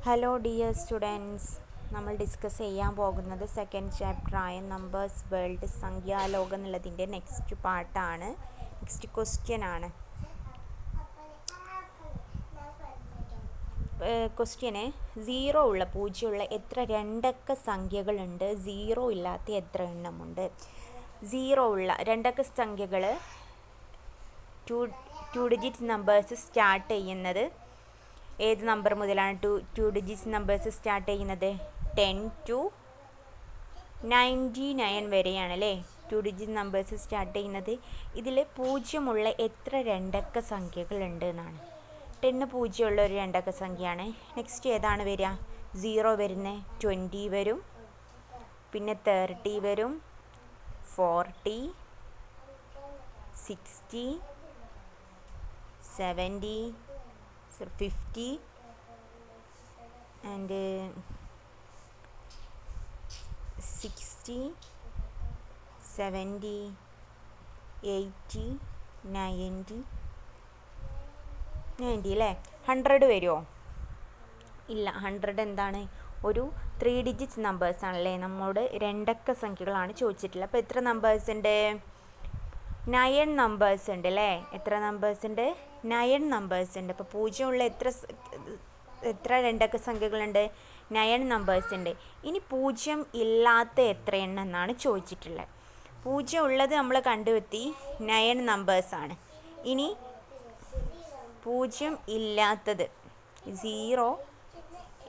Hello dear students, നമ്മൾ discuss ചെയ്യാൻ പോകുന്നത് സെക്കൻഡ് ചാപ്റ്റർ ആയ നമ്പേഴ്സ് വേൾഡ് സംഖ്യാലോകം എന്നുള്ളതിൻ്റെ നെക്സ്റ്റ് പാർട്ടാണ്. നെക്സ്റ്റ് ക്വസ്റ്റ്യൻ ആണ്. ക്വസ്റ്റ്യന് സീറോ ഉള്ള പൂജ്യമുള്ള എത്ര രണ്ടക്ക സംഖ്യകളുണ്ട്, സീറോ ഇല്ലാത്ത എത്ര എണ്ണമുണ്ട്. സീറോ ഉള്ള രണ്ടക്ക സംഖ്യകൾ ടു ഡിജിറ്റ് നമ്പേഴ്സ് സ്റ്റാർട്ട് ചെയ്യുന്നത് ഏത് നമ്പർ മുതലാണ് ടു ഡിജിറ്റ്സ് നമ്പേഴ്സ് സ്റ്റാർട്ട് ചെയ്യുന്നത്? 10 to 99 വരെയാണ് അല്ലേ ടു ഡിജിറ്റ് നമ്പേഴ്സ് സ്റ്റാർട്ട് ചെയ്യുന്നത്. ഇതിൽ പൂജ്യമുള്ള എത്ര രണ്ടക്ക സംഖ്യകളുണ്ട് എന്നാണ്. 10 പൂജ്യമുള്ള ഒരു രണ്ടക്ക സംഖ്യയാണ്. നെക്സ്റ്റ് ഏതാണ് വരിക? സീറോ വരുന്നത് 20 വരും, പിന്നെ 30 വരും, 40, 60, 70, 50 and 60, 70, 80, 90 അല്ലേ? 100 വരുമോ? ഇല്ല. 100 എന്താണ്? ഒരു 3 ഡിജിറ്റ് നമ്പേഴ്സ് ആണല്ലേ. നമ്മോട് രണ്ടക്ക സംഖ്യകളാണ് ചോദിച്ചിട്ടുള്ളത്. അപ്പോൾ എത്ര നമ്പേഴ്സ് ഉണ്ട്? 9 നമ്പേഴ്സ് ഉണ്ട് അല്ലേ. എത്ര നമ്പേഴ്സ് ഉണ്ട്? 9 നമ്പേഴ്സ് ഉണ്ട്. അപ്പോൾ പൂജ്യമുള്ള എത്ര രണ്ടക്ക സംഖ്യകളുണ്ട്? 9 നമ്പേഴ്സ് ഉണ്ട്. ഇനി പൂജ്യം ഇല്ലാത്ത എത്ര എണ്ണം എന്നാണ് ചോദിച്ചിട്ടുള്ളത്. പൂജ്യം ഉള്ളത് നമ്മൾ കണ്ടുപിടി 9 നമ്പേഴ്സ് ആണ്. ഇനി പൂജ്യം ഇല്ലാത്തത്, സീറോ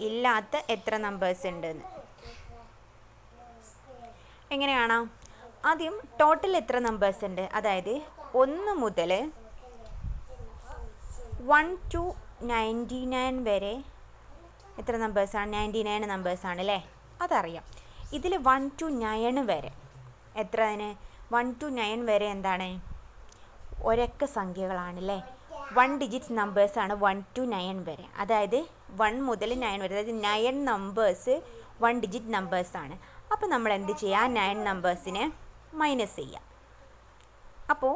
ഇല്ലാത്ത എത്ര നമ്പേഴ്സ് ഉണ്ടെന്ന് എങ്ങനെ കാണാം? ആദ്യം ടോട്ടൽ എത്ര നമ്പേഴ്സ് ഉണ്ട്, അതായത് 1 മുതൽ 1 to 99 വരെ എത്ര നമ്പേഴ്സാണ്? 99 നമ്പേഴ്സാണ് അല്ലേ, അതറിയാം. ഇതിൽ 1 to 9 വരെ എത്ര? 1 to 9 വരെ എന്താണ്? ഒരക്ക സംഖ്യകളാണ് അല്ലേ. 1 ഡിജിറ്റ് നമ്പേഴ്സാണ് 1 to 9 വരെ. അതായത് 1 മുതൽ 9 വരെ, അതായത് 9 നമ്പേഴ്സ് 1 ഡിജിറ്റ് നമ്പേഴ്സാണ്. അപ്പോൾ നമ്മൾ എന്ത് ചെയ്യുക? 9 നമ്പേഴ്സിനെ മൈനസ് ചെയ്യുക. അപ്പോൾ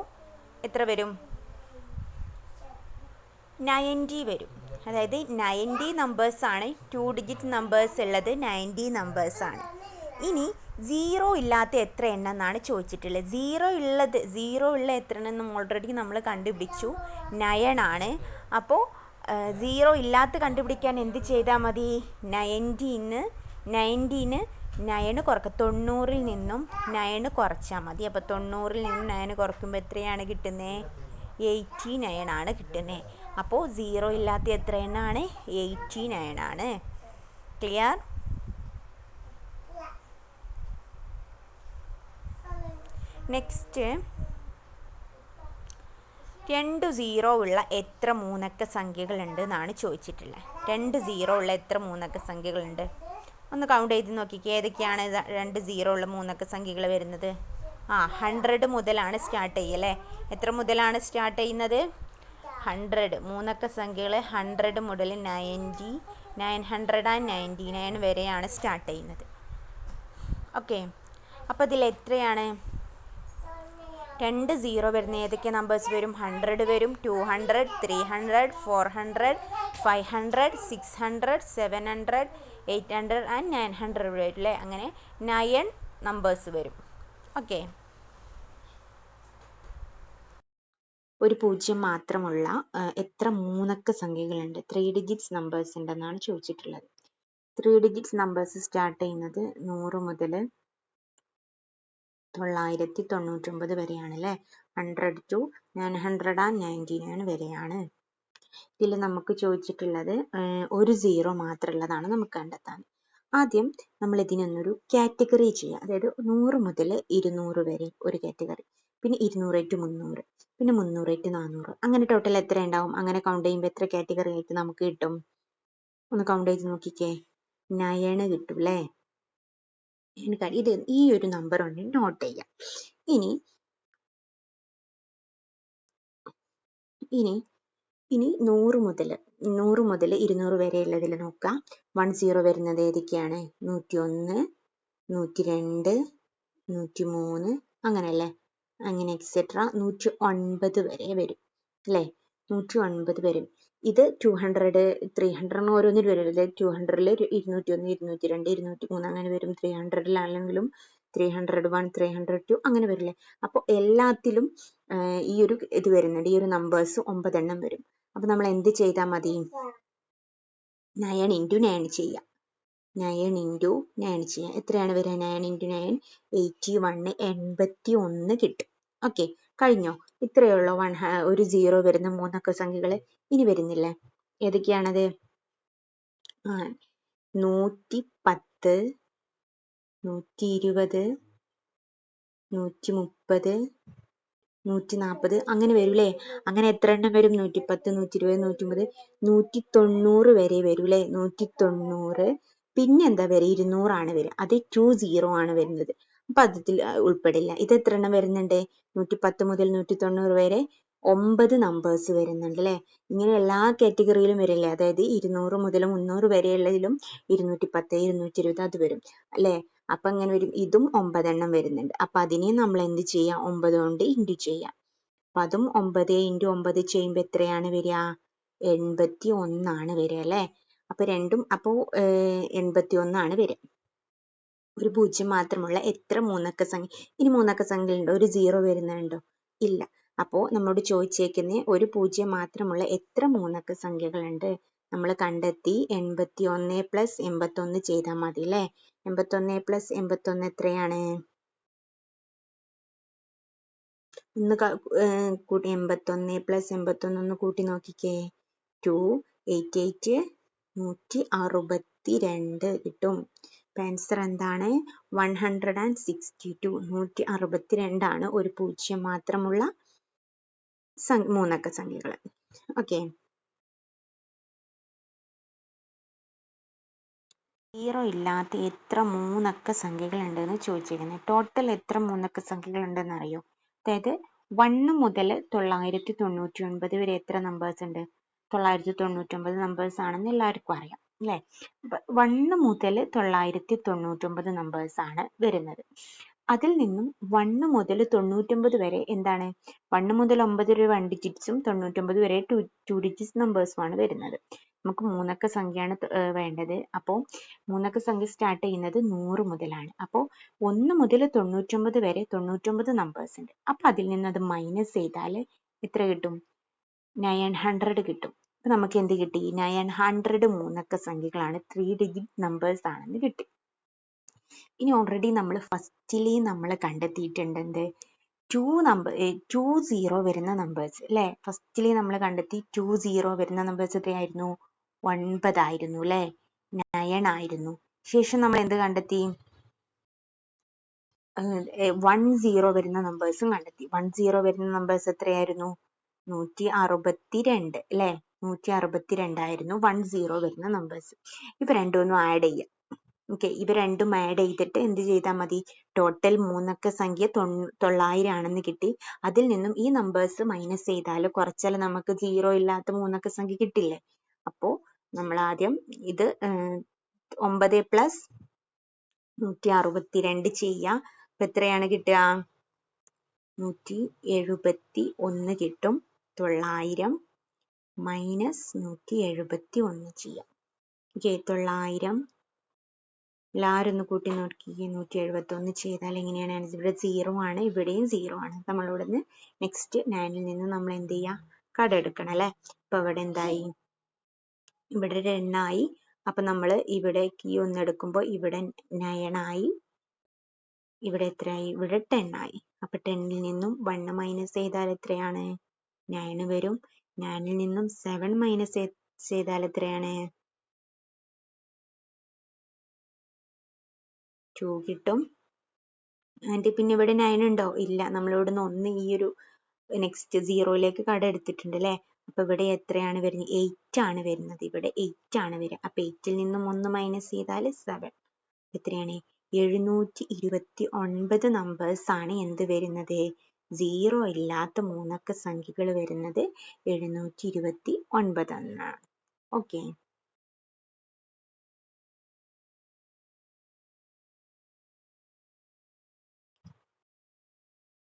എത്ര വരും? 90 വരും. അതായത് 90 നമ്പേഴ്സാണ് 2 ഡിജിറ്റ് നമ്പേഴ്സ് ഉള്ളത്. 90 നമ്പേഴ്സാണ്. ഇനി സീറോ ഇല്ലാത്ത എത്ര എണ്ണം എന്നാണ് ചോദിച്ചിട്ടുള്ളത്. സീറോ ഉള്ള എത്ര എണ്ണം ഓൾറെഡി നമ്മൾ കണ്ടുപിടിച്ചു, 9 ആണ്. അപ്പോൾ സീറോ ഇല്ലാത്ത കണ്ടുപിടിക്കാൻ എന്ത് ചെയ്താൽ മതി? 90ന് 9 കുറക്കുക. 90ൽ നിന്നും 9 കുറച്ചാൽ മതി. അപ്പോൾ 90ൽ നിന്നും 9 കുറയ്ക്കുമ്പോൾ എത്രയാണ് കിട്ടുന്നത്? 89 ആണ് കിട്ടുന്നത്. അപ്പോൾ സീറോ ഇല്ലാത്ത എത്ര എണ്ണമാണ്? 89 ആണ്. ക്ലിയർ? നെക്സ്റ്റ്, 2 സീറോ ഉള്ള എത്ര മൂന്നക്ക സംഖ്യകളുണ്ട് എന്നാണ് ചോദിച്ചിട്ടുള്ളത്. 2 സീറോ ഉള്ള എത്ര മൂന്നക്ക സംഖ്യകളുണ്ട്? ഒന്ന് കൗണ്ട് ചെയ്ത് നോക്കിക്കേ. ഏതൊക്കെയാണ് 2 സീറോ ഉള്ള മൂന്നക്ക സംഖ്യകൾ വരുന്നത്? 100 മുതലാണ് സ്റ്റാർട്ട് ചെയ്യല്ലേ. എത്ര മുതലാണ് സ്റ്റാർട്ട് ചെയ്യുന്നത്? 100. മൂന്നക്ക സംഖ്യകൾ 100 മുതൽ 90, 999 വരെയാണ് സ്റ്റാർട്ട് ചെയ്യുന്നത്. ഓക്കെ. അപ്പോൾ ഇതിൽ എത്രയാണ് 2 സീറോ വരുന്ന ഏതൊക്കെ നമ്പേഴ്സ് വരും? 100 വരും, 200, 300, 400, 500, 600, 700, 800 and 900 വരും അല്ലേ. അങ്ങനെ 9 നമ്പേഴ്സ് വരും. ഓക്കെ. ഒരു പൂജ്യം മാത്രമുള്ള എത്ര മൂന്നക്ക സംഖ്യകളുണ്ട്? 3 ഡിജിറ്റ്സ് നമ്പേഴ്സ് ഉണ്ടെന്നാണ് ചോദിച്ചിട്ടുള്ളത്. 3 ഡിജിറ്റ്സ് നമ്പേഴ്സ് സ്റ്റാർട്ട് ചെയ്യുന്നത് 100 മുതൽ 999 വരെയാണ് അല്ലേ. 100 to 999 വരെയാണ്. ഇതിൽ നമുക്ക് ചോദിച്ചിട്ടുള്ളത് ഒരു സീറോ മാത്രമുള്ളതാണ് നമുക്ക് കണ്ടെത്താൻ. ആദ്യം നമ്മൾ ഇതിനൊന്നൊരു കാറ്റഗറി ചെയ്യുക. അതായത് 100 മുതൽ 200 വരെ ഒരു കാറ്റഗറി, പിന്നെ 200 to 300, പിന്നെ 300 to 400. അങ്ങനെ ടോട്ടൽ എത്ര ഉണ്ടാവും? അങ്ങനെ കൗണ്ട് ചെയ്യുമ്പോൾ എത്ര കാറ്റഗറി ആയിട്ട് നമുക്ക് കിട്ടും? ഒന്ന് കൗണ്ട് ചെയ്ത് നോക്കിക്കേ. 9 കിട്ടും അല്ലേ. ഇത് ഈ ഒരു നമ്പർ കൊണ്ട് നോട്ട് ചെയ്യാം. ഇനി 100 മുതൽ 200 വരെ ഉള്ളതിൽ നോക്കാം. 10 വരുന്നത് ഏതൊക്കെയാണ്? 101, 102, 103, അങ്ങനെയല്ലേ. അങ്ങനെ എക്സെട്ര 109 വരെ വരും അല്ലേ. 109 വരും. ഇത് 200 300 ഓരോന്നിൽ വരില്ലേ 200 201 202 203 അങ്ങനെ വരും 300 301 302 അങ്ങനെ വരില്ലേ അപ്പോൾ എല്ലാത്തിലും ഈ ഒരു ഇത് വരുന്നുണ്ട് ഈ ഒരു നമ്പേഴ്സ് 9 എണ്ണം വരും അപ്പൊ നമ്മൾ എന്ത് ചെയ്താൽ മതി 9 into 9 ചെയ്യാം 9 into 9 ചെയ്യാം എത്രയാണ് വരിക 9 into 9 81 81 കിട്ടും ഓക്കെ കഴിഞ്ഞോ ഇത്രയേ ഉള്ളൂ ഒരു 0 വരുന്ന മൂന്നക്ക സംഖ്യകൾ ഇനി വരുന്നില്ലേ ഏതൊക്കെയാണത് 110 120 130 140 അങ്ങനെ വരൂലേ അങ്ങനെ എത്ര എണ്ണം വരും 110 120 130 190 വരെ വരൂലേ 190 പിന്നെ എന്താ വരിക 200 ആണ് വരിക അത് 20 ആണ് വരുന്നത് അപ്പൊ അതിൽ ഉൾപ്പെടില്ല ഇത് എത്ര എണ്ണം വരുന്നുണ്ട് 110 മുതൽ 190 വരെ 9 നമ്പേഴ്സ് വരുന്നുണ്ട് അല്ലെ ഇങ്ങനെ എല്ലാ കാറ്റഗറിയിലും വരില്ലേ അതായത് 200 മുതൽ 300 വരെയുള്ളതിലും 210 220 അത് വരും അല്ലെ അപ്പൊ അങ്ങനെ വരും ഇതും 9 എണ്ണം വരുന്നുണ്ട് അപ്പൊ അതിനെ നമ്മൾ എന്ത് ചെയ്യാം 9 കൊണ്ട് ഇൻറ്റു ചെയ്യാം അപ്പൊ അതും 9 into 9 ചെയ്യുമ്പോൾ എത്രയാണ് വരിക 81 ആണ് വരിക അല്ലെ അപ്പൊ രണ്ടും അപ്പോ 81 ആണ് വരിക ഒരു പൂജ്യം മാത്രമുള്ള എത്ര മൂന്നക്ക സംഖ്യ ഇനി മൂന്നക്ക സംഖ്യ ഉണ്ടോ ഒരു 0 വരുന്നുണ്ടോ ഇല്ല അപ്പോ നമ്മോട് ചോദിച്ചേക്കുന്ന ഒരു പൂജ്യം മാത്രമുള്ള എത്ര മൂന്നക്ക സംഖ്യകളുണ്ട് നമ്മൾ കണ്ടെത്തി 81 plus 81 ചെയ്താൽ മതി അല്ലേ 81 plus 81 എത്രയാണ് ഒന്ന് കൂട്ടി 81 plus 81 ഒന്ന് കൂട്ടി നോക്കിക്കേ 288 162 കിട്ടും ആൻസർ എന്താണ് 162 162 ആണ് ഒരു പൂജ്യം മാത്രമുള്ള മൂന്നക്ക സംഖ്യകൾ ഓക്കെ 0 ഇല്ലാത്ത എത്ര മൂന്നക്ക സംഖ്യകൾ ഉണ്ടെന്ന് ചോദിച്ചിരിക്കുന്നത് ടോട്ടൽ എത്ര മൂന്നക്ക സംഖ്യകൾ ഉണ്ടെന്ന് അറിയോ അതായത് 1 മുതൽ 999 വരെ എത്ര നമ്പേഴ്സ് ഉണ്ട് 999 നമ്പേഴ്സ് ആണെന്ന് എല്ലാവർക്കും അറിയാം അല്ലെ 1 മുതൽ 999 നമ്പേഴ്സ് ആണ് വരുന്നത് അതിൽ നിന്നും 1 മുതൽ 99 വരെ എന്താണ് 1 മുതൽ 9 വരെ 1 ഡിജിറ്റ്സും 99 വരെ 2 ഡിജിറ്റ്സ് നമ്പേഴ്സും ആണ് വരുന്നത് നമുക്ക് മൂന്നക്ക സംഖ്യയാണ് വേണ്ടത് അപ്പോൾ മൂന്നക്ക സംഖ്യ സ്റ്റാർട്ട് ചെയ്യുന്നത് 100 മുതലാണ് അപ്പോൾ 1 മുതൽ 99 വരെ 99 നമ്പേഴ്സ് ഉണ്ട് അപ്പൊ അതിൽ നിന്ന് അത് മൈനസ് ചെയ്താൽ എത്ര കിട്ടും 900 കിട്ടും അപ്പൊ നമുക്ക് എന്ത് കിട്ടി 900 മൂന്നക്ക സംഖ്യകളാണ് 3 ഡിജിറ്റ് നമ്പേഴ്സ് ആണെന്ന് കിട്ടി ഇനി ഓൾറെഡി നമ്മൾ ഫസ്റ്റിലേ നമ്മൾ കണ്ടെത്തിയിട്ടുണ്ട് എന്ത് 20 വരുന്ന നമ്പേഴ്സ് അല്ലെ ഫസ്റ്റിലേ നമ്മൾ കണ്ടെത്തി 20 വരുന്ന നമ്പേഴ്സ് എത്രയായിരുന്നു 9 ആയിരുന്നു അല്ലെ 9 ആയിരുന്നു ശേഷം നമ്മൾ എന്ത് കണ്ടെത്തി 10 വരുന്ന നമ്പേഴ്സും കണ്ടെത്തി 10 വരുന്ന നമ്പേഴ്സ് എത്രയായിരുന്നു 162 അല്ലെ 162 ആയിരുന്നു 10 വരുന്ന നമ്പേഴ്സ് ഇപ്പൊ രണ്ടൊന്നും ആഡ് ചെയ്യാം ഓക്കെ ഇവ രണ്ടും ആഡ് ചെയ്തിട്ട് എന്ത് ചെയ്താൽ മതി ടോട്ടൽ മൂന്നക്ക സംഖ്യ 900 ആണെന്ന് കിട്ടി അതിൽ നിന്നും ഈ നമ്പേഴ്സ് മൈനസ് ചെയ്താൽ കുറച്ചാൽ നമുക്ക് 0 ഇല്ലാത്ത മൂന്നക്ക സംഖ്യ കിട്ടില്ലേ അപ്പോ നമ്മൾ ആദ്യം ഇത് 9 plus 162 ചെയ്യാം അപ്പൊ എത്രയാണ് കിട്ടുക 171 കിട്ടും 900 മൈനസ് 171 ചെയ്യാം ഓക്കെ 900 എല്ലാവരും ഒന്ന് കൂട്ടി നോക്കി 171 ചെയ്താൽ എങ്ങനെയാണ് ആൻസർ ഇവിടെ 0 ആണ് ഇവിടെയും 0 ആണ് നമ്മളിവിടുന്ന് നെക്സ്റ്റ് 9ൽ നിന്ന് നമ്മൾ എന്ത് ചെയ്യുക കട എടുക്കണം അല്ലെ അപ്പൊ ഇവിടെ എന്തായി ഇവിടെ 10 ആയി അപ്പൊ നമ്മൾ ഇവിടെ കീ ഒന്ന് എടുക്കുമ്പോൾ ഇവിടെ 9 ആയി ഇവിടെ എത്രയായി ഇവിടെ 10 ആയി അപ്പൊ 10ൽ നിന്നും 1 മൈനസ് ചെയ്താൽ എത്രയാണ് 9 വരും 9ൽ നിന്നും 7 മൈനസ് ചെയ്താൽ എത്രയാണ് 2 കിട്ടും ആൻഡ് പിന്നെ ഇവിടെ 9 ഉണ്ടോ ഇല്ല നമ്മൾ ഇവിടുന്ന് 1 ഈ ഒരു നെക്സ്റ്റ് 0യിലേക്ക് കട എടുത്തിട്ടുണ്ട് അല്ലെ അപ്പൊ ഇവിടെ എത്രയാണ് വരുന്നത് 8 ആണ് വരുന്നത് ഇവിടെ 8 ആണ് വരിക അപ്പൊ 8ൽ നിന്നും 1 മൈനസ് ചെയ്താൽ 7 എത്രയാണ് 729 നമ്പേഴ്സ് ആണ് എന്ത് വരുന്നത് 0 ഇല്ലാത്ത മൂന്നക്ക സംഖ്യകൾ വരുന്നത് 729 എന്നാണ് ഓക്കെ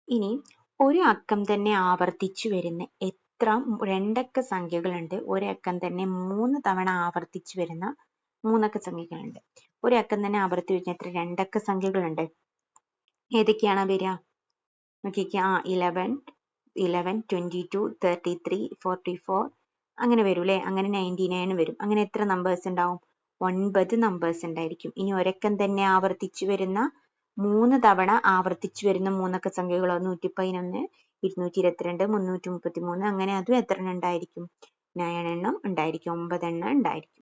ഇനി ഒരു അക്കം തന്നെ ആവർത്തിച്ചു വരുന്ന എത്ര രണ്ടക്ക സംഖ്യകളുണ്ട്? ഒരക്കം തന്നെ 3 തവണ ആവർത്തിച്ചു വരുന്ന മൂന്നക്ക സംഖ്യകളുണ്ട്. ഒരക്കം തന്നെ ആവർത്തിച്ച് വരുന്ന എത്ര രണ്ടക്ക സംഖ്യകളുണ്ട്? ഏതൊക്കെയാണ് വരിക? നോക്കിക്കേ. 11, 22, 33, 44 അങ്ങനെ വരും അല്ലെ? അങ്ങനെ 99 വരും. അങ്ങനെ എത്ര നമ്പേഴ്സ് ഉണ്ടാവും? 9 നമ്പേഴ്സ് ഉണ്ടായിരിക്കും. ഇനി ഒരക്കം തന്നെ ആവർത്തിച്ചു വരുന്ന 3 തവണ ആവർത്തിച്ചു വരുന്ന മൂന്നക്ക സംഖ്യകളോ? 111, 222, 333 അങ്ങനെ അതും എത്ര എണ്ണം ഉണ്ടായിരിക്കും? 9 എണ്ണം ഉണ്ടായിരിക്കും. 9 എണ്ണം ഉണ്ടായിരിക്കും.